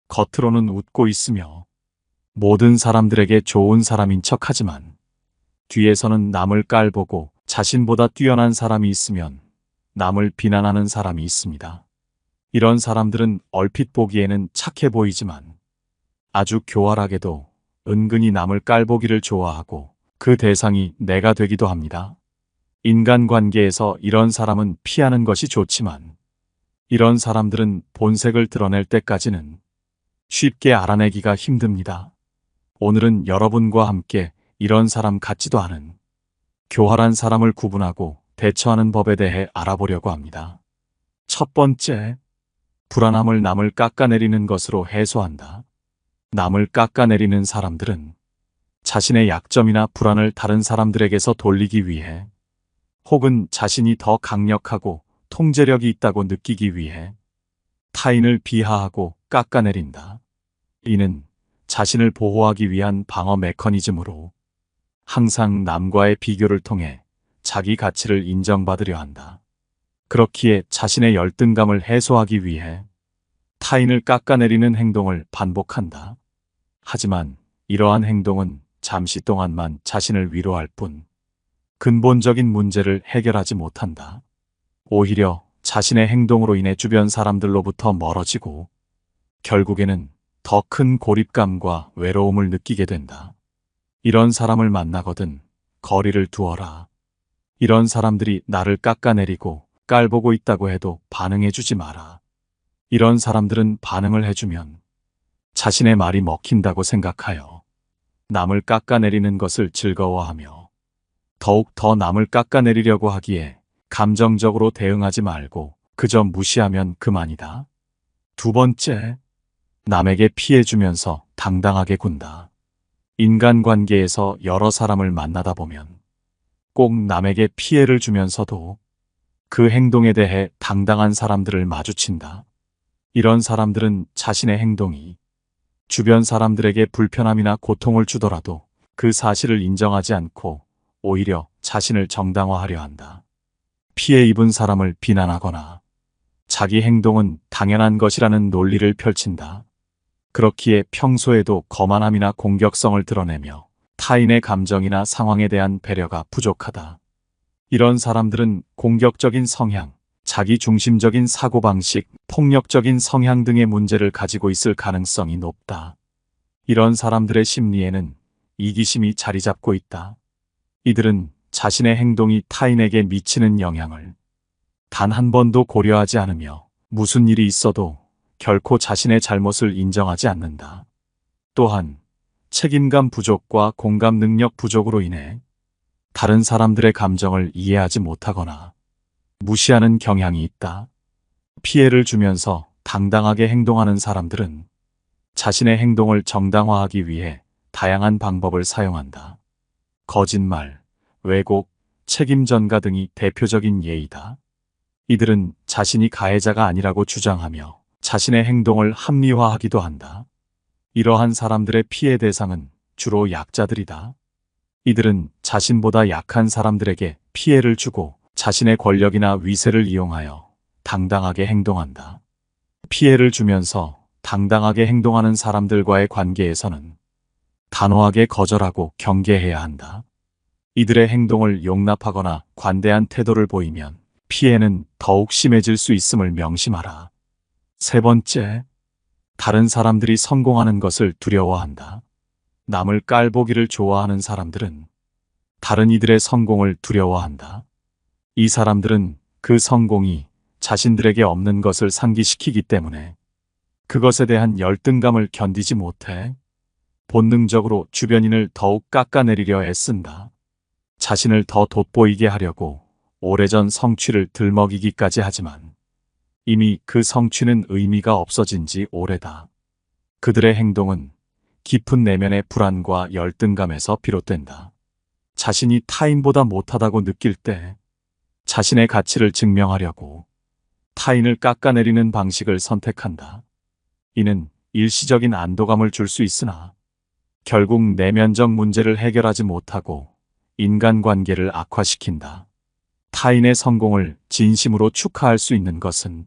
겉으로는 웃고 있으며 모든 사람들에게 좋은 사람인 척하지만 뒤에서는 남을 깔보고 자신보다 뛰어난 사람이 있으면 남을 비난하는 사람이 있습니다. 이런 사람들은 얼핏 보기에는 착해 보이지만 아주 교활하게도 은근히 남을 깔보기를 좋아하고 그 대상이 내가 되기도 합니다. 인간관계에서 이런 사람은 피하는 것이 좋지만 이런 사람들은 본색을 드러낼 때까지는 쉽게 알아내기가 힘듭니다. 오늘은 여러분과 함께 이런 사람 같지도 않은 교활한 사람을 구분하고 대처하는 법에 대해 알아보려고 합니다. 첫 번째, 불안함을 남을 깎아내리는 것으로 해소한다. 남을 깎아내리는 사람들은 자신의 약점이나 불안을 다른 사람들에게서 돌리기 위해 혹은 자신이 더 강력하고 통제력이 있다고 느끼기 위해 타인을 비하하고 깎아내린다. 이는 자신을 보호하기 위한 방어 메커니즘으로 항상 남과의 비교를 통해 자기 가치를 인정받으려 한다. 그렇기에 자신의 열등감을 해소하기 위해 타인을 깎아내리는 행동을 반복한다. 하지만 이러한 행동은 잠시 동안만 자신을 위로할 뿐 근본적인 문제를 해결하지 못한다. 오히려 자신의 행동으로 인해 주변 사람들로부터 멀어지고 결국에는 더 큰 고립감과 외로움을 느끼게 된다. 이런 사람을 만나거든 거리를 두어라. 이런 사람들이 나를 깎아내리고 깔보고 있다고 해도 반응해주지 마라. 이런 사람들은 반응을 해주면 자신의 말이 먹힌다고 생각하여 남을 깎아내리는 것을 즐거워하며 더욱 더 남을 깎아내리려고 하기에 감정적으로 대응하지 말고 그저 무시하면 그만이다. 두 번째, 남에게 피해주면서 당당하게 군다. 인간관계에서 여러 사람을 만나다 보면 꼭 남에게 피해를 주면서도 그 행동에 대해 당당한 사람들을 마주친다. 이런 사람들은 자신의 행동이 주변 사람들에게 불편함이나 고통을 주더라도 그 사실을 인정하지 않고 오히려 자신을 정당화하려 한다. 피해 입은 사람을 비난하거나 자기 행동은 당연한 것이라는 논리를 펼친다. 그렇기에 평소에도 거만함이나 공격성을 드러내며 타인의 감정이나 상황에 대한 배려가 부족하다. 이런 사람들은 공격적인 성향, 자기중심적인 사고방식, 폭력적인 성향 등의 문제를 가지고 있을 가능성이 높다. 이런 사람들의 심리에는 이기심이 자리 잡고 있다. 이들은 자신의 행동이 타인에게 미치는 영향을 단 한 번도 고려하지 않으며 무슨 일이 있어도 결코 자신의 잘못을 인정하지 않는다. 또한 책임감 부족과 공감 능력 부족으로 인해 다른 사람들의 감정을 이해하지 못하거나 무시하는 경향이 있다. 피해를 주면서 당당하게 행동하는 사람들은 자신의 행동을 정당화하기 위해 다양한 방법을 사용한다. 거짓말, 왜곡, 책임 전가 등이 대표적인 예이다. 이들은 자신이 가해자가 아니라고 주장하며 자신의 행동을 합리화하기도 한다. 이러한 사람들의 피해 대상은 주로 약자들이다. 이들은 자신보다 약한 사람들에게 피해를 주고 자신의 권력이나 위세를 이용하여 당당하게 행동한다. 피해를 주면서 당당하게 행동하는 사람들과의 관계에서는 단호하게 거절하고 경계해야 한다. 이들의 행동을 용납하거나 관대한 태도를 보이면 피해는 더욱 심해질 수 있음을 명심하라. 세 번째, 다른 사람들이 성공하는 것을 두려워한다. 남을 깔보기를 좋아하는 사람들은 다른 이들의 성공을 두려워한다. 이 사람들은 그 성공이 자신들에게 없는 것을 상기시키기 때문에 그것에 대한 열등감을 견디지 못해 본능적으로 주변인을 더욱 깎아내리려 애쓴다. 자신을 더 돋보이게 하려고 오래전 성취를 들먹이기까지 하지만 이미 그 성취는 의미가 없어진 지 오래다. 그들의 행동은 깊은 내면의 불안과 열등감에서 비롯된다. 자신이 타인보다 못하다고 느낄 때 자신의 가치를 증명하려고 타인을 깎아내리는 방식을 선택한다. 이는 일시적인 안도감을 줄 수 있으나 결국 내면적 문제를 해결하지 못하고 인간관계를 악화시킨다. 타인의 성공을 진심으로 축하할 수 있는 것은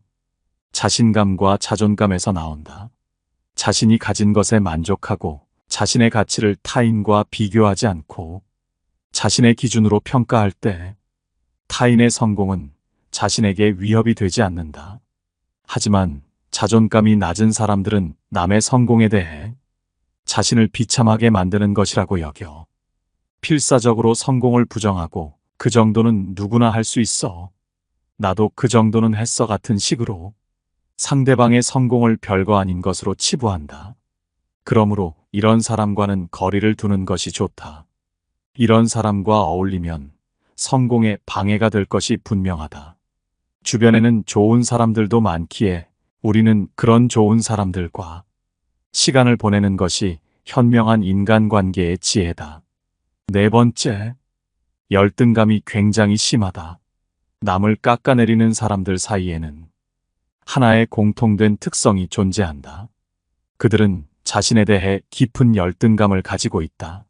자신감과 자존감에서 나온다. 자신이 가진 것에 만족하고 자신의 가치를 타인과 비교하지 않고 자신의 기준으로 평가할 때 타인의 성공은 자신에게 위협이 되지 않는다. 하지만 자존감이 낮은 사람들은 남의 성공에 대해 자신을 비참하게 만드는 것이라고 여겨 필사적으로 성공을 부정하고 그 정도는 누구나 할 수 있어. 나도 그 정도는 했어 같은 식으로 상대방의 성공을 별거 아닌 것으로 치부한다. 그러므로 이런 사람과는 거리를 두는 것이 좋다. 이런 사람과 어울리면 성공에 방해가 될 것이 분명하다. 주변에는 좋은 사람들도 많기에 우리는 그런 좋은 사람들과 시간을 보내는 것이 현명한 인간관계의 지혜다. 네 번째, 열등감이 굉장히 심하다. 남을 깎아내리는 사람들 사이에는 하나의 공통된 특성이 존재한다. 그들은 자신에 대해 깊은 열등감을 가지고 있다.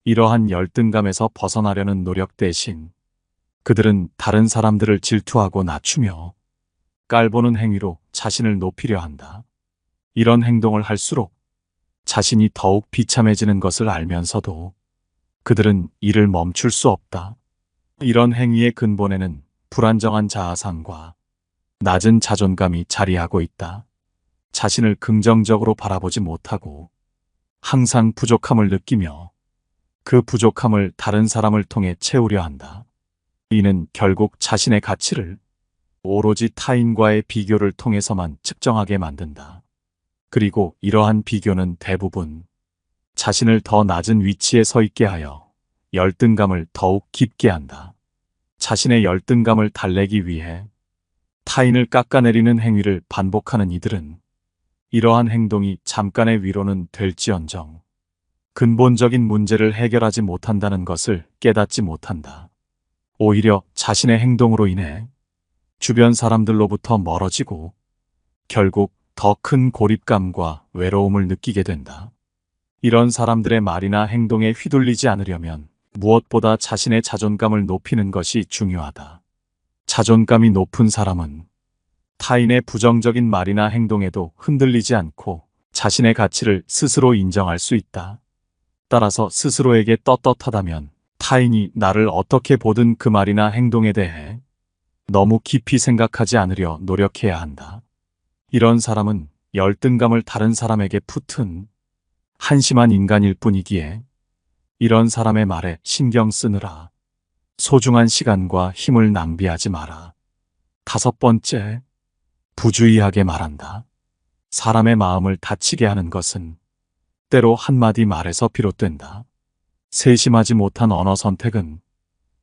이러한 열등감에서 벗어나려는 노력 대신 그들은 다른 사람들을 질투하고 낮추며 깔보는 행위로 자신을 높이려 한다. 이런 행동을 할수록 자신이 더욱 비참해지는 것을 알면서도 그들은 이를 멈출 수 없다. 이런 행위의 근본에는 불안정한 자아상과 낮은 자존감이 자리하고 있다. 자신을 긍정적으로 바라보지 못하고 항상 부족함을 느끼며 그 부족함을 다른 사람을 통해 채우려 한다. 이는 결국 자신의 가치를 오로지 타인과의 비교를 통해서만 측정하게 만든다. 그리고 이러한 비교는 대부분 자신을 더 낮은 위치에 서 있게 하여 열등감을 더욱 깊게 한다. 자신의 열등감을 달래기 위해 타인을 깎아내리는 행위를 반복하는 이들은 이러한 행동이 잠깐의 위로는 될지언정 근본적인 문제를 해결하지 못한다는 것을 깨닫지 못한다. 오히려 자신의 행동으로 인해 주변 사람들로부터 멀어지고 결국 더 큰 고립감과 외로움을 느끼게 된다. 이런 사람들의 말이나 행동에 휘둘리지 않으려면 무엇보다 자신의 자존감을 높이는 것이 중요하다. 자존감이 높은 사람은 타인의 부정적인 말이나 행동에도 흔들리지 않고 자신의 가치를 스스로 인정할 수 있다. 따라서 스스로에게 떳떳하다면 타인이 나를 어떻게 보든 그 말이나 행동에 대해 너무 깊이 생각하지 않으려 노력해야 한다. 이런 사람은 열등감을 다른 사람에게 푸튼 한심한 인간일 뿐이기에 이런 사람의 말에 신경 쓰느라 소중한 시간과 힘을 낭비하지 마라. 다섯 번째, 부주의하게 말한다. 사람의 마음을 다치게 하는 것은 때로 한마디 말에서 비롯된다. 세심하지 못한 언어 선택은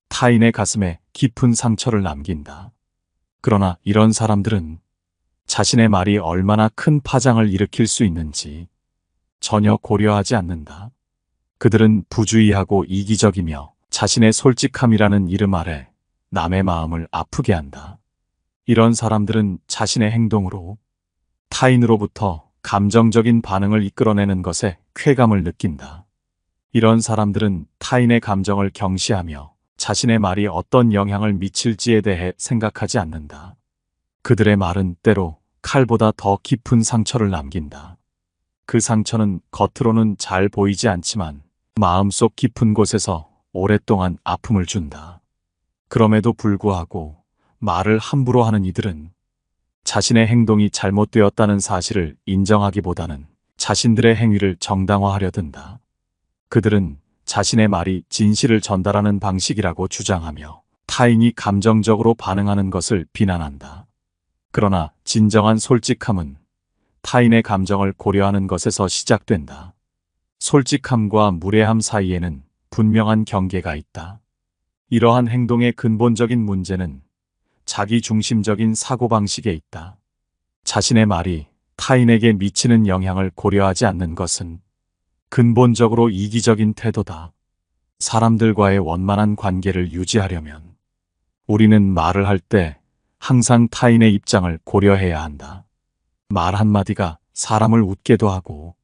타인의 가슴에 깊은 상처를 남긴다. 그러나 이런 사람들은 자신의 말이 얼마나 큰 파장을 일으킬 수 있는지 전혀 고려하지 않는다. 그들은 부주의하고 이기적이며 자신의 솔직함이라는 이름 아래 남의 마음을 아프게 한다. 이런 사람들은 자신의 행동으로 타인으로부터 감정적인 반응을 이끌어내는 것에 쾌감을 느낀다. 이런 사람들은 타인의 감정을 경시하며 자신의 말이 어떤 영향을 미칠지에 대해 생각하지 않는다. 그들의 말은 때로 칼보다 더 깊은 상처를 남긴다. 그 상처는 겉으로는 잘 보이지 않지만 마음속 깊은 곳에서 오랫동안 아픔을 준다. 그럼에도 불구하고 말을 함부로 하는 이들은 자신의 행동이 잘못되었다는 사실을 인정하기보다는 자신들의 행위를 정당화하려 든다. 그들은 자신의 말이 진실을 전달하는 방식이라고 주장하며 타인이 감정적으로 반응하는 것을 비난한다. 그러나 진정한 솔직함은 타인의 감정을 고려하는 것에서 시작된다. 솔직함과 무례함 사이에는 분명한 경계가 있다. 이러한 행동의 근본적인 문제는 자기중심적인 사고방식에 있다. 자신의 말이 타인에게 미치는 영향을 고려하지 않는 것은 근본적으로 이기적인 태도다. 사람들과의 원만한 관계를 유지하려면 우리는 말을 할 때 항상 타인의 입장을 고려해야 한다. 말 한마디가 사람을 웃게도 하고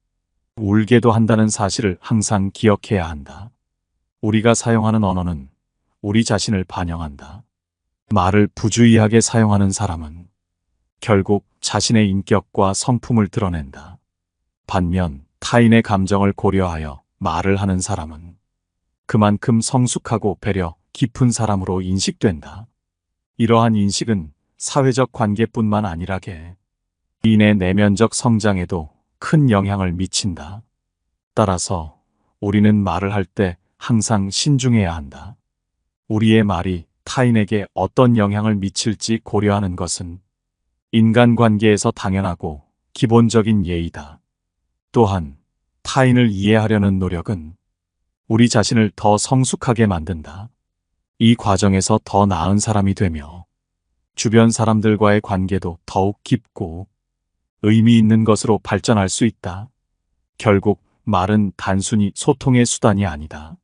울게도 한다는 사실을 항상 기억해야 한다. 우리가 사용하는 언어는 우리 자신을 반영한다. 말을 부주의하게 사용하는 사람은 결국 자신의 인격과 성품을 드러낸다. 반면 타인의 감정을 고려하여 말을 하는 사람은 그만큼 성숙하고 배려 깊은 사람으로 인식된다. 이러한 인식은 사회적 관계뿐만 아니라 개인의 내면적 성장에도 큰 영향을 미친다. 따라서 우리는 말을 할 때 항상 신중해야 한다. 우리의 말이 타인에게 어떤 영향을 미칠지 고려하는 것은 인간관계에서 당연하고 기본적인 예의다. 또한 타인을 이해하려는 노력은 우리 자신을 더 성숙하게 만든다. 이 과정에서 더 나은 사람이 되며 주변 사람들과의 관계도 더욱 깊고 의미 있는 것으로 발전할 수 있다. 결국 말은 단순히 소통의 수단이 아니다.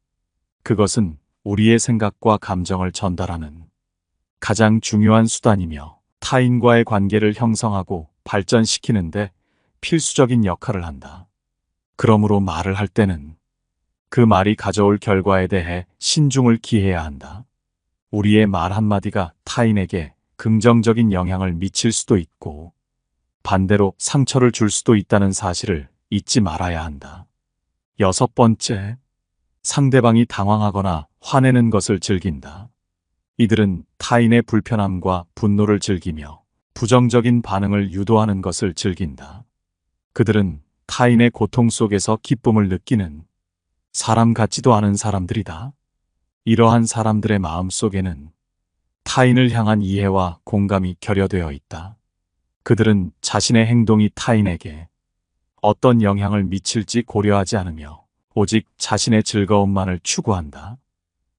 그것은 우리의 생각과 감정을 전달하는 가장 중요한 수단이며 타인과의 관계를 형성하고 발전시키는데 필수적인 역할을 한다. 그러므로 말을 할 때는 그 말이 가져올 결과에 대해 신중을 기해야 한다. 우리의 말 한마디가 타인에게 긍정적인 영향을 미칠 수도 있고 반대로 상처를 줄 수도 있다는 사실을 잊지 말아야 한다. 6번째, 상대방이 당황하거나 화내는 것을 즐긴다. 이들은 타인의 불편함과 분노를 즐기며 부정적인 반응을 유도하는 것을 즐긴다. 그들은 타인의 고통 속에서 기쁨을 느끼는 사람 같지도 않은 사람들이다. 이러한 사람들의 마음 속에는 타인을 향한 이해와 공감이 결여되어 있다. 그들은 자신의 행동이 타인에게 어떤 영향을 미칠지 고려하지 않으며 오직 자신의 즐거움만을 추구한다.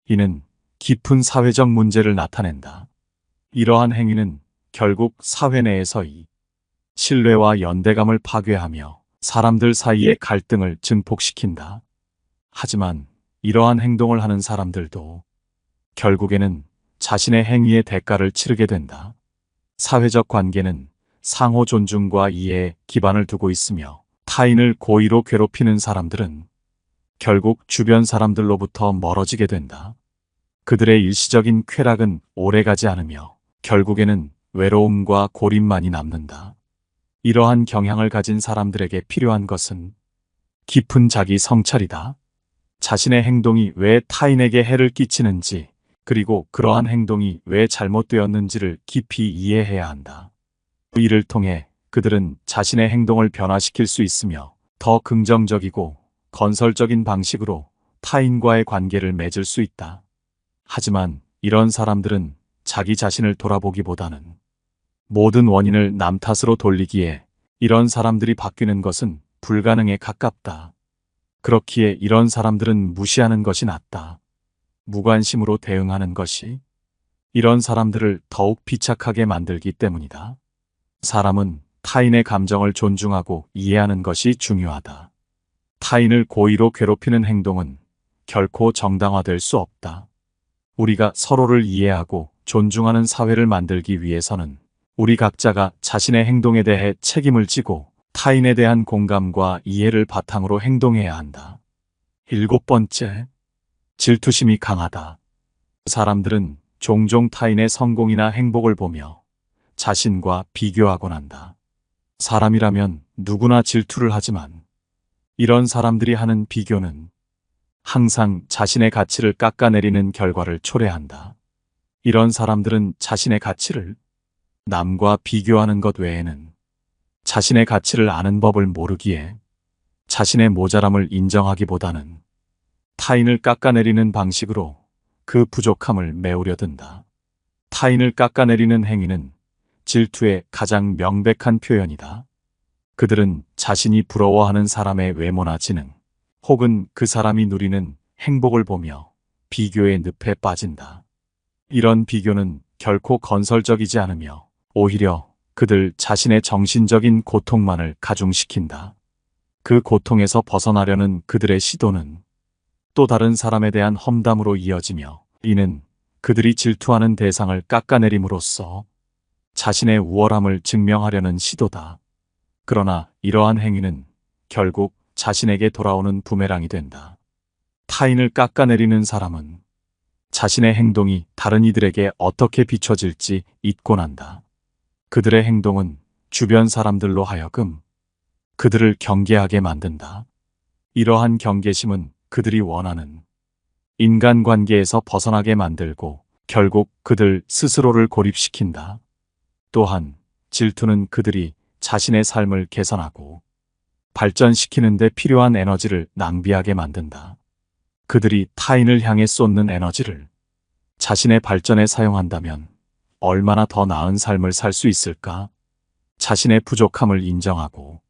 이는 깊은 사회적 문제를 나타낸다. 이러한 행위는 결국 사회 내에서의 신뢰와 연대감을 파괴하며 사람들 사이의 갈등을 증폭시킨다. 하지만 이러한 행동을 하는 사람들도 결국에는 자신의 행위의 대가를 치르게 된다. 사회적 관계는 상호 존중과 이해에 기반을 두고 있으며 타인을 고의로 괴롭히는 사람들은 결국 주변 사람들로부터 멀어지게 된다. 그들의 일시적인 쾌락은 오래가지 않으며 결국에는 외로움과 고립만이 남는다. 이러한 경향을 가진 사람들에게 필요한 것은 깊은 자기 성찰이다. 자신의 행동이 왜 타인에게 해를 끼치는지 그리고 그러한 행동이 왜 잘못되었는지를 깊이 이해해야 한다. 이를 통해 그들은 자신의 행동을 변화시킬 수 있으며 더 긍정적이고 건설적인 방식으로 타인과의 관계를 맺을 수 있다. 하지만 이런 사람들은 자기 자신을 돌아보기보다는 모든 원인을 남 탓으로 돌리기에 이런 사람들이 바뀌는 것은 불가능에 가깝다. 그렇기에 이런 사람들은 무시하는 것이 낫다. 무관심으로 대응하는 것이 이런 사람들을 더욱 비착하게 만들기 때문이다. 사람은 타인의 감정을 존중하고 이해하는 것이 중요하다. 타인을 고의로 괴롭히는 행동은 결코 정당화될 수 없다. 우리가 서로를 이해하고 존중하는 사회를 만들기 위해서는 우리 각자가 자신의 행동에 대해 책임을 지고 타인에 대한 공감과 이해를 바탕으로 행동해야 한다. 7번째, 질투심이 강하다. 사람들은 종종 타인의 성공이나 행복을 보며 자신과 비교하곤 한다. 사람이라면 누구나 질투를 하지만 이런 사람들이 하는 비교는 항상 자신의 가치를 깎아내리는 결과를 초래한다. 이런 사람들은 자신의 가치를 남과 비교하는 것 외에는 자신의 가치를 아는 법을 모르기에 자신의 모자람을 인정하기보다는 타인을 깎아내리는 방식으로 그 부족함을 메우려 든다. 타인을 깎아내리는 행위는 질투의 가장 명백한 표현이다. 그들은 자신이 부러워하는 사람의 외모나 지능, 혹은 그 사람이 누리는 행복을 보며 비교의 늪에 빠진다. 이런 비교는 결코 건설적이지 않으며 오히려 그들 자신의 정신적인 고통만을 가중시킨다. 그 고통에서 벗어나려는 그들의 시도는 또 다른 사람에 대한 험담으로 이어지며 이는 그들이 질투하는 대상을 깎아내림으로써 자신의 우월함을 증명하려는 시도다. 그러나 이러한 행위는 결국 자신에게 돌아오는 부메랑이 된다. 타인을 깎아내리는 사람은 자신의 행동이 다른 이들에게 어떻게 비춰질지 잊곤 한다. 그들의 행동은 주변 사람들로 하여금 그들을 경계하게 만든다. 이러한 경계심은 그들이 원하는 인간관계에서 벗어나게 만들고 결국 그들 스스로를 고립시킨다. 또한 질투는 그들이 자신의 삶을 개선하고 발전시키는 데 필요한 에너지를 낭비하게 만든다. 그들이 타인을 향해 쏟는 에너지를 자신의 발전에 사용한다면 얼마나 더 나은 삶을 살 수 있을까? 자신의 부족함을 인정하고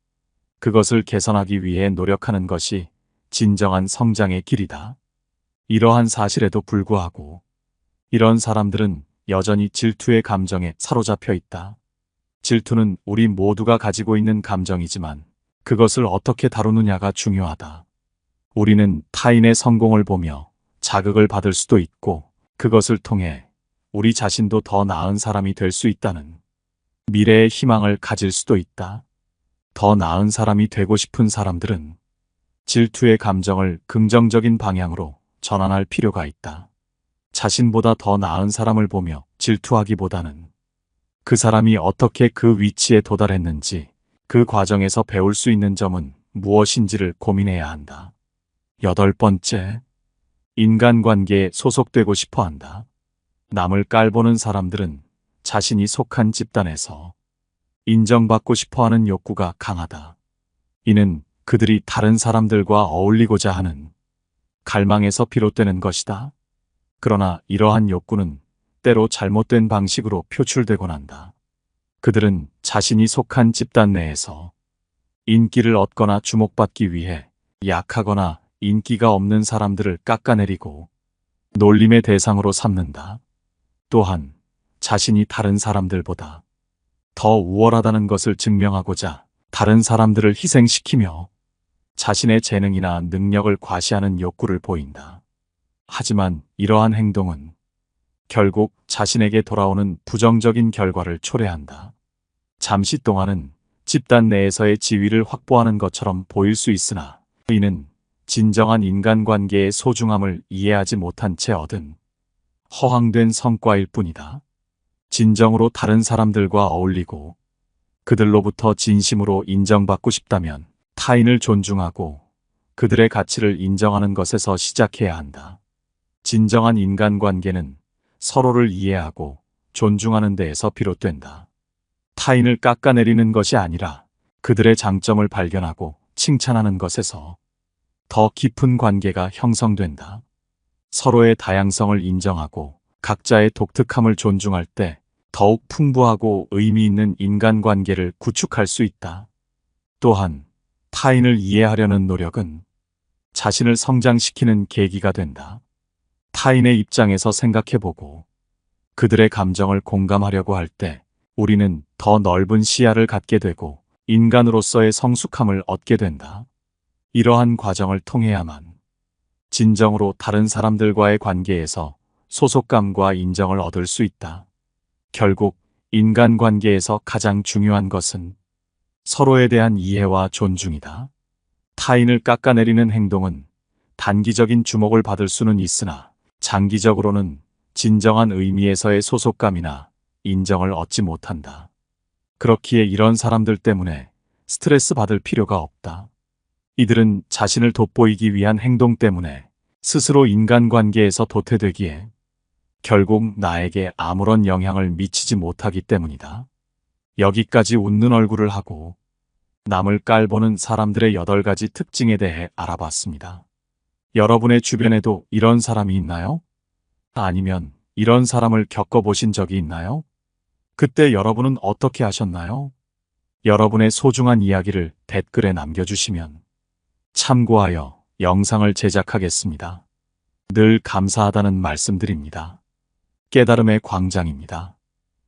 그것을 개선하기 위해 노력하는 것이 진정한 성장의 길이다. 이러한 사실에도 불구하고 이런 사람들은 여전히 질투의 감정에 사로잡혀 있다. 질투는 우리 모두가 가지고 있는 감정이지만 그것을 어떻게 다루느냐가 중요하다. 우리는 타인의 성공을 보며 자극을 받을 수도 있고 그것을 통해 우리 자신도 더 나은 사람이 될 수 있다는 미래의 희망을 가질 수도 있다. 더 나은 사람이 되고 싶은 사람들은 질투의 감정을 긍정적인 방향으로 전환할 필요가 있다. 자신보다 더 나은 사람을 보며 질투하기보다는 그 사람이 어떻게 그 위치에 도달했는지 그 과정에서 배울 수 있는 점은 무엇인지를 고민해야 한다. 8번째, 인간관계에 소속되고 싶어 한다. 남을 깔보는 사람들은 자신이 속한 집단에서 인정받고 싶어 하는 욕구가 강하다. 이는 그들이 다른 사람들과 어울리고자 하는 갈망에서 비롯되는 것이다. 그러나 이러한 욕구는 때로 잘못된 방식으로 표출되곤 한다. 그들은 자신이 속한 집단 내에서 인기를 얻거나 주목받기 위해 약하거나 인기가 없는 사람들을 깎아내리고 놀림의 대상으로 삼는다. 또한 자신이 다른 사람들보다 더 우월하다는 것을 증명하고자 다른 사람들을 희생시키며 자신의 재능이나 능력을 과시하는 욕구를 보인다. 하지만 이러한 행동은 결국 자신에게 돌아오는 부정적인 결과를 초래한다. 잠시 동안은 집단 내에서의 지위를 확보하는 것처럼 보일 수 있으나 이는 진정한 인간관계의 소중함을 이해하지 못한 채 얻은 허황된 성과일 뿐이다. 진정으로 다른 사람들과 어울리고 그들로부터 진심으로 인정받고 싶다면 타인을 존중하고 그들의 가치를 인정하는 것에서 시작해야 한다. 진정한 인간관계는 서로를 이해하고 존중하는 데에서 비롯된다. 타인을 깎아내리는 것이 아니라 그들의 장점을 발견하고 칭찬하는 것에서 더 깊은 관계가 형성된다. 서로의 다양성을 인정하고 각자의 독특함을 존중할 때 더욱 풍부하고 의미 있는 인간관계를 구축할 수 있다. 또한 타인을 이해하려는 노력은 자신을 성장시키는 계기가 된다. 타인의 입장에서 생각해보고 그들의 감정을 공감하려고 할 때 우리는 더 넓은 시야를 갖게 되고 인간으로서의 성숙함을 얻게 된다. 이러한 과정을 통해야만 진정으로 다른 사람들과의 관계에서 소속감과 인정을 얻을 수 있다. 결국 인간관계에서 가장 중요한 것은 서로에 대한 이해와 존중이다. 타인을 깎아내리는 행동은 단기적인 주목을 받을 수는 있으나 장기적으로는 진정한 의미에서의 소속감이나 인정을 얻지 못한다. 그렇기에 이런 사람들 때문에 스트레스 받을 필요가 없다. 이들은 자신을 돋보이기 위한 행동 때문에 스스로 인간관계에서 도태되기에 결국 나에게 아무런 영향을 미치지 못하기 때문이다. 여기까지 웃는 얼굴을 하고 남을 깔보는 사람들의 8가지 특징에 대해 알아봤습니다. 여러분의 주변에도 이런 사람이 있나요? 아니면 이런 사람을 겪어보신 적이 있나요? 그때 여러분은 어떻게 하셨나요? 여러분의 소중한 이야기를 댓글에 남겨주시면 참고하여 영상을 제작하겠습니다. 늘 감사하다는 말씀드립니다. 깨달음의 광장입니다.